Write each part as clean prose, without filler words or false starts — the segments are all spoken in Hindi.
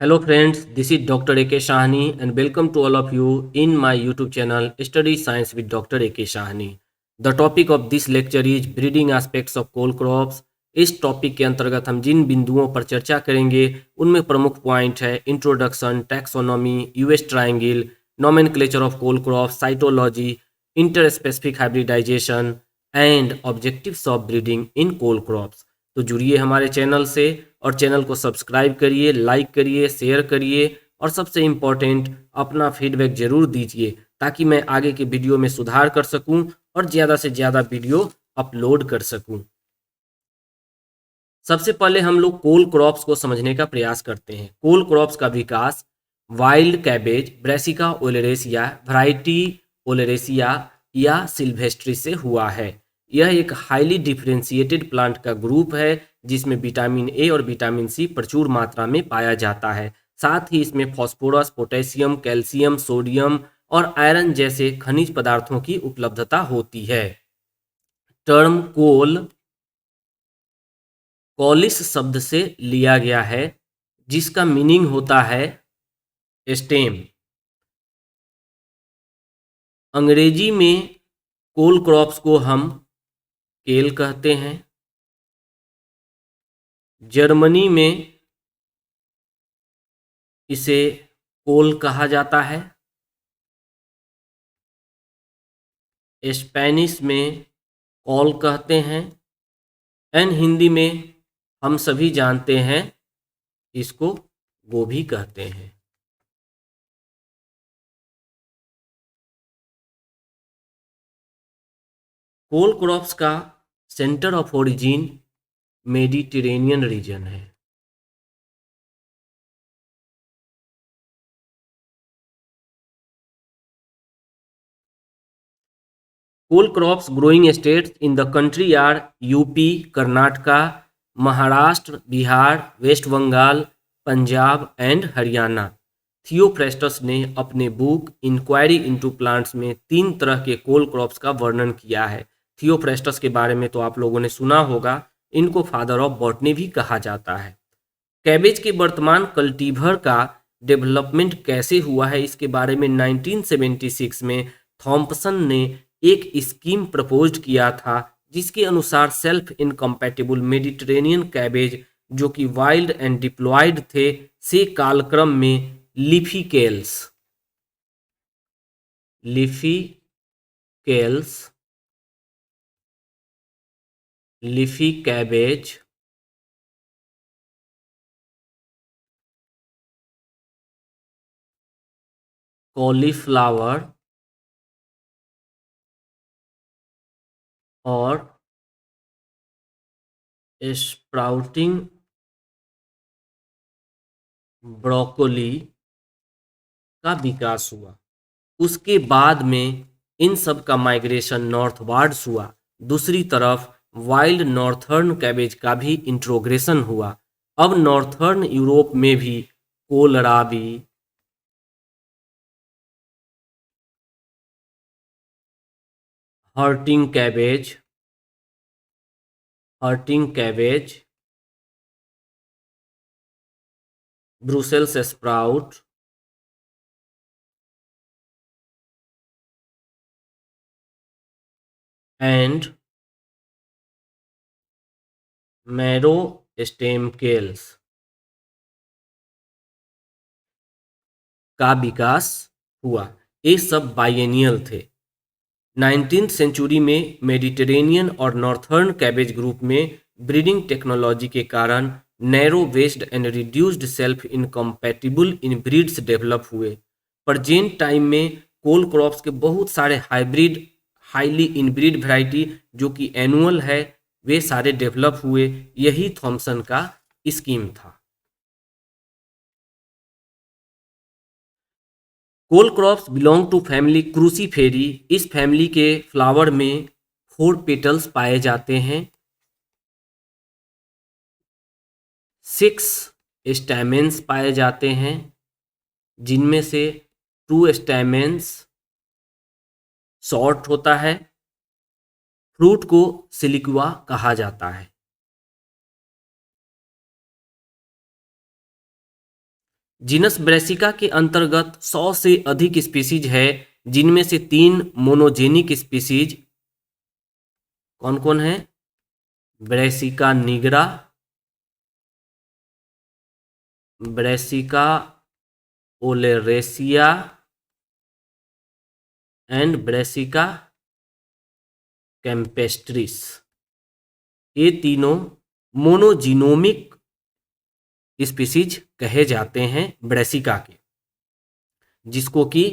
Hello friends, this is Dr. A.K. Shahani and welcome to all of you in my YouTube channel Study Science with Dr. A.K. Shahani. The topic of this lecture is breeding aspects of coal crops. इस टॉपिक के अंतर्गत हम जिन बिंदुओं पर चर्चा करेंगे उनमें प्रमुख पॉइंट है introduction, taxonomy, U's triangle, nomenclature of cole crop, cytology, interspecific hybridization and objectives of breeding in cole crops. तो जुड़िए हमारे चैनल से और चैनल को सब्सक्राइब करिए, लाइक करिए, शेयर करिए और सबसे इम्पोर्टेंट अपना फीडबैक ज़रूर दीजिए ताकि मैं आगे के वीडियो में सुधार कर सकूं और ज़्यादा से ज़्यादा वीडियो अपलोड कर सकूं। सबसे पहले हम लोग कोल क्रॉप्स को समझने का प्रयास करते हैं। कोल क्रॉप्स का विकास wild cabbage, Brassica oleracea, variety oleracea या सिल्वेस्ट्री से हुआ है। यह एक हाईली डिफरेंशिएटेड प्लांट का ग्रुप है जिसमें विटामिन ए और विटामिन सी प्रचुर मात्रा में पाया जाता है। साथ ही इसमें फास्फोरस, पोटेशियम, कैल्शियम, सोडियम और आयरन जैसे खनिज पदार्थों की उपलब्धता होती है। टर्म कोल कॉलिस शब्द से लिया गया है जिसका मीनिंग होता है स्टेम। अंग्रेजी में कोल क्रॉप्स को हम केल कहते हैं। जर्मनी में इसे कोल कहा जाता है। स्पेनिश में कॉल कहते हैं एंड हिंदी में हम सभी जानते हैं इसको गोभी कहते हैं। कोल क्रॉप्स का centre of origin Mediterranean region है। Cole crops growing states in the country are UP, Karnataka, Maharashtra, Bihar, West Bengal, Punjab and Haryana. Theophrastus ने अपने बुक इंक्वायरी इनटू प्लांट्स में 3 तरह के कोल क्रॉप्स का वर्णन किया है। थियोफ्रेस्टस के बारे में तो आप लोगों ने सुना होगा, इनको फादर ऑफ बॉटनी भी कहा जाता है। कैबेज के वर्तमान कल्टीवर का डेवलपमेंट कैसे हुआ है इसके बारे में 1976 में थॉम्पसन ने एक स्कीम प्रपोज किया था जिसके अनुसार सेल्फ इनकम्पैटिबल मेडिटेरेनियन कैबेज जो कि वाइल्ड एंड डिप्लॉयड थे से कालक्रम में लीफी केल्स, लीफी कैबेज, कॉलीफ्लावर और स्प्राउटिंग ब्रोकोली का विकास हुआ। उसके बाद में इन सब का माइग्रेशन नॉर्थवार्ड्स हुआ। दूसरी तरफ वाइल्ड नॉर्थर्न कैबेज का भी इंट्रोग्रेशन हुआ। अब नॉर्थर्न यूरोप में भी kohlrabi, hearting cabbage, Brussels sprout and marrow stem kales का विकास हुआ। ये सब बाइएनियल थे। 19th सेंचुरी में मेडिटेरेनियन और नॉर्थर्न कैबेज ग्रुप में ब्रीडिंग टेक्नोलॉजी के कारण narrow based and reduced self incompatible inbreds develop हुए। प्रेजेंट टाइम में कोल क्रॉप्स के बहुत सारे हाइब्रिड हाईली इनब्रीड वैरायटी जो कि एनुअल है वे सारे डेवलप हुए। यही थॉमसन का स्कीम था। कोल क्रॉप्स बिलोंग टू फैमिली क्रूसीफेरी। इस फैमिली के फ्लावर में 4 पेटल्स पाए जाते हैं, 6 स्टैमेंस पाए जाते हैं जिनमें से 2 स्टैमेंस शॉर्ट होता है। फ्रूट को सिलिक्वा कहा जाता है। जीनस ब्रेसिका के अंतर्गत 100 से अधिक स्पीसीज है, जिनमें से 3 मोनोजेनिक स्पीसीज कौन कौन है? Brassica nigra, Brassica oleracea and Brassica campestris. ये तीनों मोनोजीनोमिक स्पीसीज कहे जाते हैं ब्रेसिका के, जिसको कि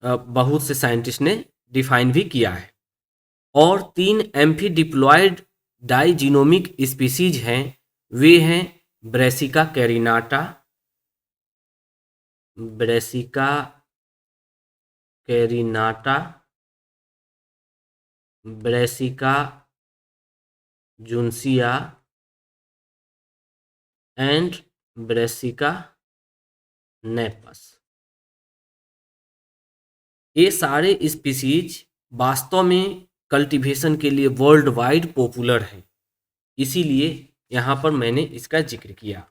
बहुत से साइंटिस्ट ने डिफाइन भी किया है। और 3 एम्फीडिप्लॉयड डाइजीनोमिक स्पीसीज हैं, वे हैं Brassica carinata, Brassica carinata, Brassica juncea and Brassica napus. ये सारे स्पीसीज वास्तव में कल्टीवेशन के लिए वर्ल्ड वाइड पॉपुलर है, इसीलिए यहाँ पर मैंने इसका जिक्र किया।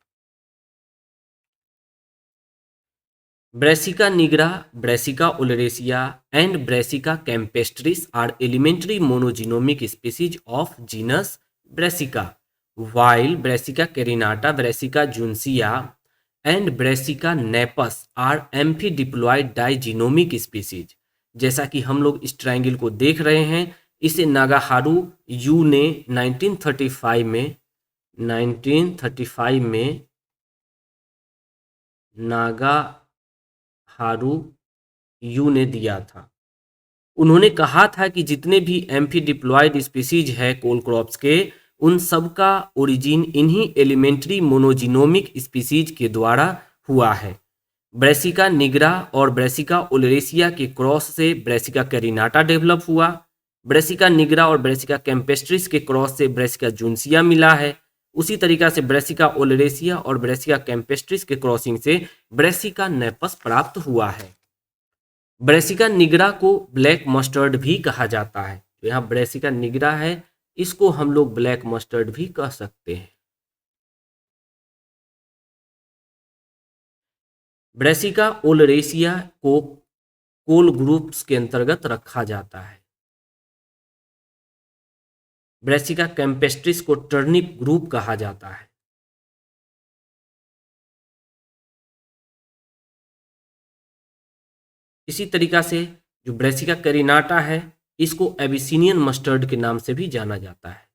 Brassica nigra, Brassica oleracea and Brassica campestris are elementary monogenomic species of genus Brassica, while Brassica carinata, Brassica juncea and Brassica napus are amphidiploid digenomic species. जैसा कि हम लोग इस ट्रायंगल को देख रहे हैं, इसे नागाहारू यू ने 1935 में नागाहारू यू ने दिया था। उन्होंने कहा था कि जितने भी एम्फीडिप्लॉयड स्पीसीज है कोलक्रॉप्स के, उन सब का ओरिजिन इन्हीं एलिमेंट्री मोनोजीनोमिक स्पीसीज के द्वारा हुआ है। ब्रेसिका निग्रा और ब्रेसिका ओलेरेसिया के क्रॉस से ब्रेसिका कैरिनाटा डेवलप हुआ। ब्रेसिका निग्रा और ब्रेसिका कैम्पेस्ट्रिस के क्रॉस से ब्रेसिका जुनसिया मिला है। उसी तरीका से ब्रेसिका ओलेरेसिया और ब्रेसिका कैम्पेस्ट्रिस के क्रॉसिंग से ब्रेसिका नेपस प्राप्त हुआ है। ब्रेसिका निग्रा को ब्लैक मस्टर्ड भी कहा जाता है। तो यहाँ ब्रेसिका निग्रा है, इसको हम लोग ब्लैक मस्टर्ड भी कह सकते हैं। ब्रेसिका ओलेरेसिया को कोल ग्रुप्स के अंतर्गत रखा जाता है। ब्रेसिका कैम्पेस्ट्रिस को टर्निप ग्रुप कहा जाता है। इसी तरीका से जो ब्रेसिका कैरिनाटा है, इसको एबिसिनियन मस्टर्ड के नाम से भी जाना जाता है।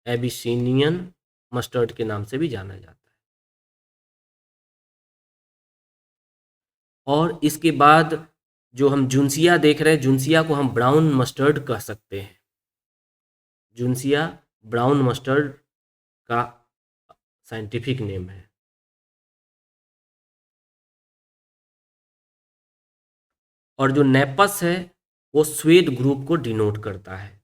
एबिसिनियन मस्टर्ड के नाम से भी जाना जाता है। और इसके बाद जो हम जुनसिया देख रहे हैं, जुनसिया को हम ब्राउन मस्टर्ड कह सकते हैं। जुनसिया ब्राउन मस्टर्ड का साइंटिफिक नेम है। और जो नेपस है वो स्वेड ग्रुप को डिनोट करता है।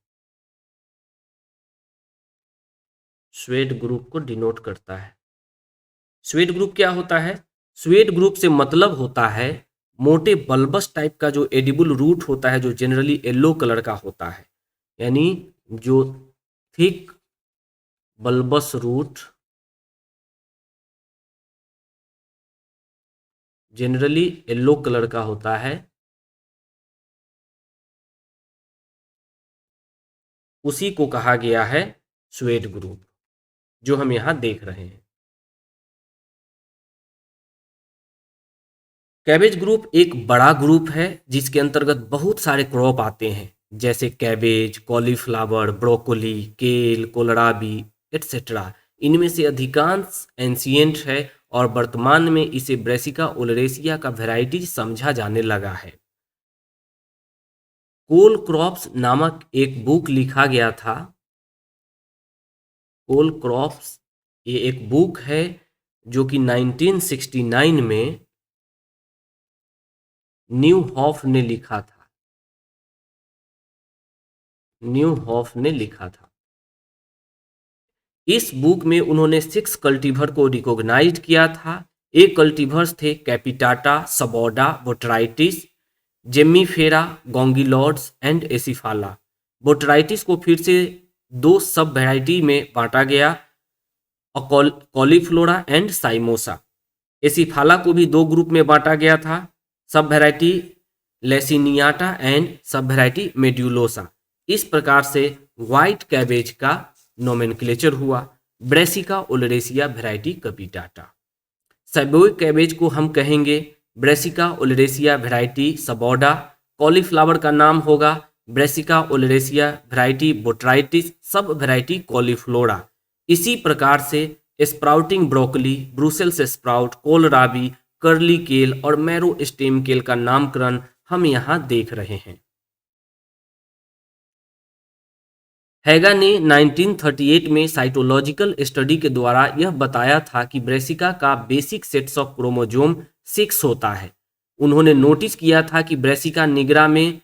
स्वेड ग्रुप को डिनोट करता है। स्वेड ग्रुप क्या होता है? स्वेड ग्रुप से मतलब होता है मोटे बल्बस टाइप का जो एडिबल रूट होता है, जो जनरली येलो कलर का होता है, यानी जो thick bulbous root generally yellow colour का होता है, उसी को कहा गया है स्वेड ग्रुप, जो हम यहां देख रहे हैं। कैबेज ग्रुप एक बड़ा ग्रुप है जिसके अंतर्गत बहुत सारे क्रॉप आते हैं, जैसे कैबेज, कॉलीफ्लावर, ब्रोकोली, केल, कोलराबी एटसेट्रा। इनमें से अधिकांश एंशिएंट है और वर्तमान में इसे ब्रेसिका ओलेरेसिया का वैरायटी समझा जाने लगा है। कोल क्रॉप्स नामक एक बुक लिखा गया था। कोल क्रॉप्स ये एक बुक है जो कि 1969 में न्यू हॉफ ने लिखा था। न्यू हॉफ ने लिखा था। इस बुक में उन्होंने 6 कल्टीवर को रिकॉग्नाइज किया था। ये कल्टीवर्स थे कैपिटाटा, सबोडा, बोट्राइटिस, जेमिफेरा, गोंगिलॉर्ड्स एंड एसिफाला। बोट्राइटिस को फिर से 2 सब वैरायटी में बांटा गया। और कॉलीफ्लोरा एंड साइमोसा। एसिफाला को भी दो ग्रुप में बांटा गया था, sub variety laciniata and sub variety medullosa. इस प्रकार से व्हाइट कैबेज का नोमेनक्लेचर हुआ। Brassica oleracea variety capitata. सेबोइक कैबेज को हम कहेंगे Brassica oleracea variety sabauda. Cauliflower का नाम होगा Brassica oleracea variety botrytis sub variety cauliflora. इसी प्रकार से sprouting broccoli, Brussels sprout, kohlrabi, curly kale और मैरो स्टेम केल का नामकरण हम यहाँ देख रहे हैं। हैगा ने 1938 में साइटोलॉजिकल स्टडी के द्वारा यह बताया था कि ब्रेसिका का बेसिक सेट्स ऑफ क्रोमोजोम 6 होता है। उन्होंने नोटिस किया था कि ब्रेसिका निग्रा में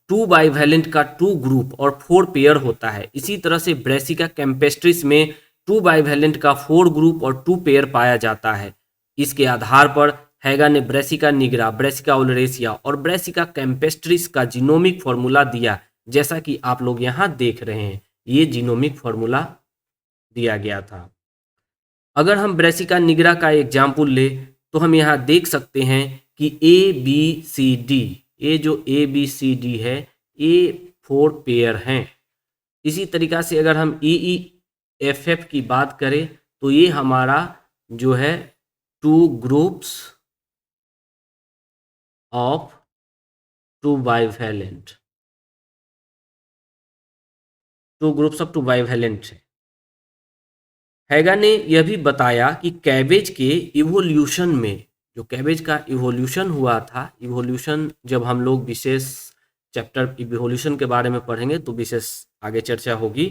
2 बाइवैलेंट का 2 ग्रुप और 4 पेयर होता है। इसी तरह से ब्रेसिका कैम्पेस्ट्रिस में 2 बाइवैलेंट का 4 ग्रुप और 2 पेयर पाया जाता है। इसके आधार पर हैगा ने ब्रेसिका निग्रा, ब्रेसिका ओलरेसिया और ब्रेसिका कैम्पेस्ट्रिस का जीनोमिक फॉर्मूला दिया, जैसा कि आप लोग यहाँ देख रहे हैं। ये जीनोमिक फॉर्मूला दिया गया था। अगर हम ब्रेसिका निग्रा का एग्जाम्पल ले तो हम यहाँ देख सकते हैं कि ABCD, ये जो ABCD है ये 4 पेयर हैं। इसी तरीक़ा से अगर हम EEFF की बात करें तो ये हमारा जो है 2 groups of 2 bivalent, 2 groups of 2 bivalent है। हैगा ने यह भी बताया कि कैबेज के इवोल्यूशन में, जो कैबेज का इवोल्यूशन हुआ था, इवोल्यूशन जब हम लोग विशेष चैप्टर इवोल्यूशन के बारे में पढ़ेंगे तो विशेष आगे चर्चा होगी।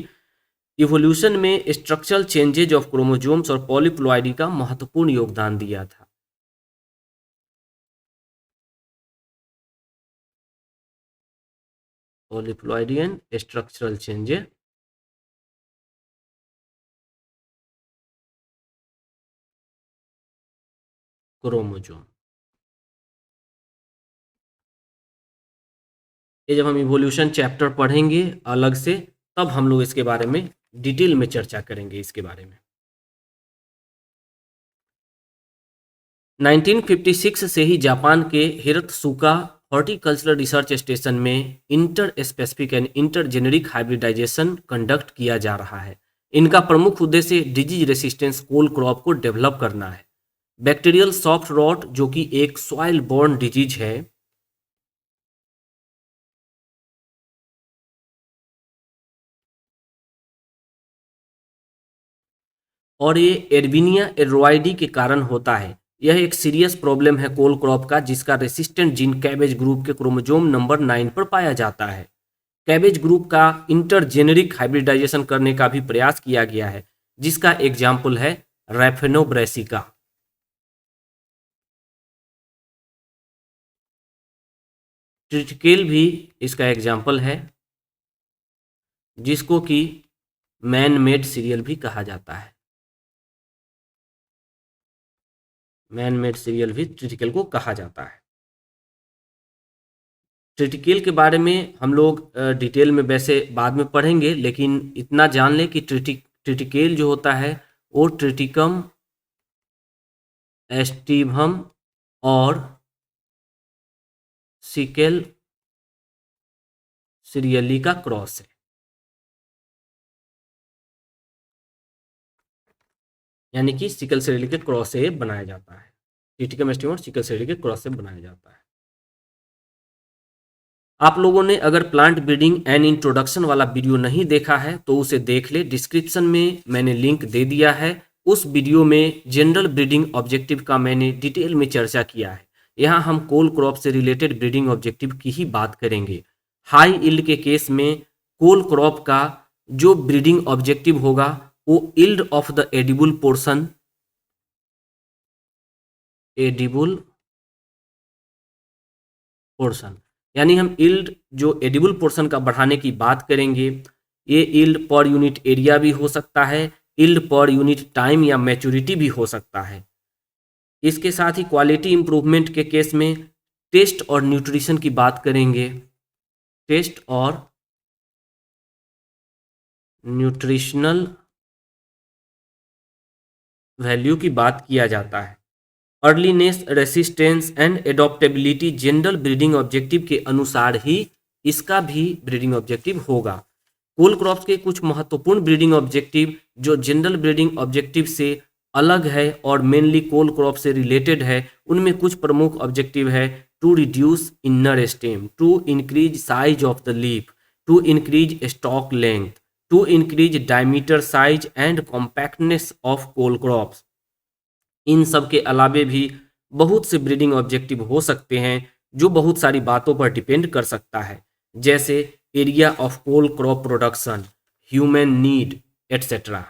इवोल्यूशन में स्ट्रक्चरल चेंजेज ऑफ क्रोमोजोम्स और पॉलीप्लॉइडी का महत्वपूर्ण योगदान दिया था। Polyploidy and structural changes chromosome, ये जब हम इवोल्यूशन चैप्टर पढ़ेंगे अलग से तब हम लोग इसके बारे में डिटेल में चर्चा करेंगे। इसके बारे में 1956 से ही जापान के हिरत्सुका हॉर्टिकल्चरल रिसर्च स्टेशन में interspecific and intergeneric hybridization conduct किया जा रहा है। इनका प्रमुख उद्देश्य डिजीज रेसिस्टेंस कोल क्रॉप को डेवलप करना है। बैक्टीरियल सॉफ्ट रॉट जो कि एक सॉइल बॉर्न डिजीज है, और ये एर्विनिया एर्रोइडी के कारण होता है। यह एक सीरियस प्रॉब्लम है कोल क्रॉप का, जिसका रेसिस्टेंट जीन कैबेज ग्रुप के क्रोमोजोम नंबर 9 पर पाया जाता है। कैबेज ग्रुप का इंटरजेनेरिक हाइब्रिडाइजेशन करने का भी प्रयास किया गया है, जिसका एग्जाम्पल है रैफेनोब्रेसिका। ट्रिटिकेल भी इसका एग्जाम्पल है, जिसको कि मैन मेड सीरियल भी कहा जाता है। मैन मेड सीरियल भी ट्रिटिकल को कहा जाता है। ट्रिटिकेल के बारे में हम लोग डिटेल में वैसे बाद में पढ़ेंगे, लेकिन इतना जान लें कि ट्रिटिकेल जो होता है वो ट्रिटिकम एस्टिवम और सिकेल सीरियली का क्रॉस है। यानी कि सिकल सेल के क्रॉस से बनाया जाता है। ट्रिटिकम एस्टिवम और सिकल सेल के क्रॉस से बनाया जाता है। आप लोगों ने अगर प्लांट ब्रीडिंग एंड इंट्रोडक्शन वाला वीडियो नहीं देखा है तो उसे देख ले, डिस्क्रिप्शन में मैंने लिंक दे दिया है। उस वीडियो में जनरल ब्रीडिंग ऑब्जेक्टिव का मैंने डिटेल में चर्चा किया है। यहाँ हम कोल क्रॉप से रिलेटेड ब्रीडिंग ऑब्जेक्टिव की ही बात करेंगे। हाई इल्ड के केस में कोल क्रॉप का जो ब्रीडिंग ऑब्जेक्टिव होगा वो yield of the edible portion, edible portion, यानी हम इल्ड जो एडिबल पोर्शन का बढ़ाने की बात करेंगे। ये इल्ड पर यूनिट एरिया भी हो सकता है, इल्ड पर यूनिट टाइम या मैच्योरिटी भी हो सकता है। इसके साथ ही क्वालिटी इंप्रूवमेंट के केस में टेस्ट और न्यूट्रिशन की बात करेंगे। टेस्ट और न्यूट्रिशनल वैल्यू की बात किया जाता है। Earliness, resistance and adaptability general breeding objective के अनुसार ही इसका भी ब्रीडिंग ऑब्जेक्टिव होगा। कोल क्रॉप्स के कुछ महत्वपूर्ण ब्रीडिंग ऑब्जेक्टिव जो जनरल ब्रीडिंग ऑब्जेक्टिव से अलग है और मेनली कोल क्रॉप से रिलेटेड है, उनमें कुछ प्रमुख ऑब्जेक्टिव है। To reduce inner stem, to increase size of the leaf, to increase stalk length, to increase diameter size and compactness of cole crops. इन सब के अलावे भी बहुत से ब्रीडिंग ऑब्जेक्टिव हो सकते हैं जो बहुत सारी बातों पर डिपेंड कर सकता है, जैसे area of cole crop production, human need etcetera.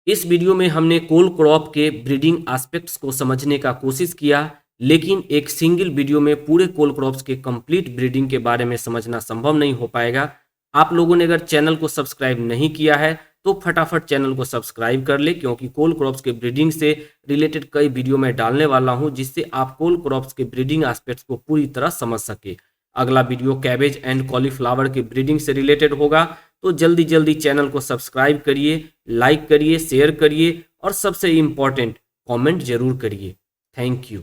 इस वीडियो में हमने कोल क्रॉप के ब्रीडिंग एस्पेक्ट्स को समझने का कोशिश किया, लेकिन एक सिंगल वीडियो में पूरे कोल क्रॉप्स के कंप्लीट ब्रीडिंग के बारे में समझना संभव नहीं हो पाएगा। आप लोगों ने अगर चैनल को सब्सक्राइब नहीं किया है तो फटाफट चैनल को सब्सक्राइब कर ले, क्योंकि कोल क्रॉप्स के ब्रीडिंग से रिलेटेड कई वीडियो मैं डालने वाला हूं जिससे आप कोल क्रॉप्स के ब्रीडिंग एस्पेक्ट्स को पूरी तरह समझ सके। अगला वीडियो कैबेज एंड कॉलीफ्लावर के ब्रीडिंग से रिलेटेड होगा, तो जल्दी जल्दी चैनल को सब्सक्राइब करिए, लाइक करिए, शेयर करिए और सबसे इम्पॉर्टेंट कमेंट जरूर करिए। Thank you.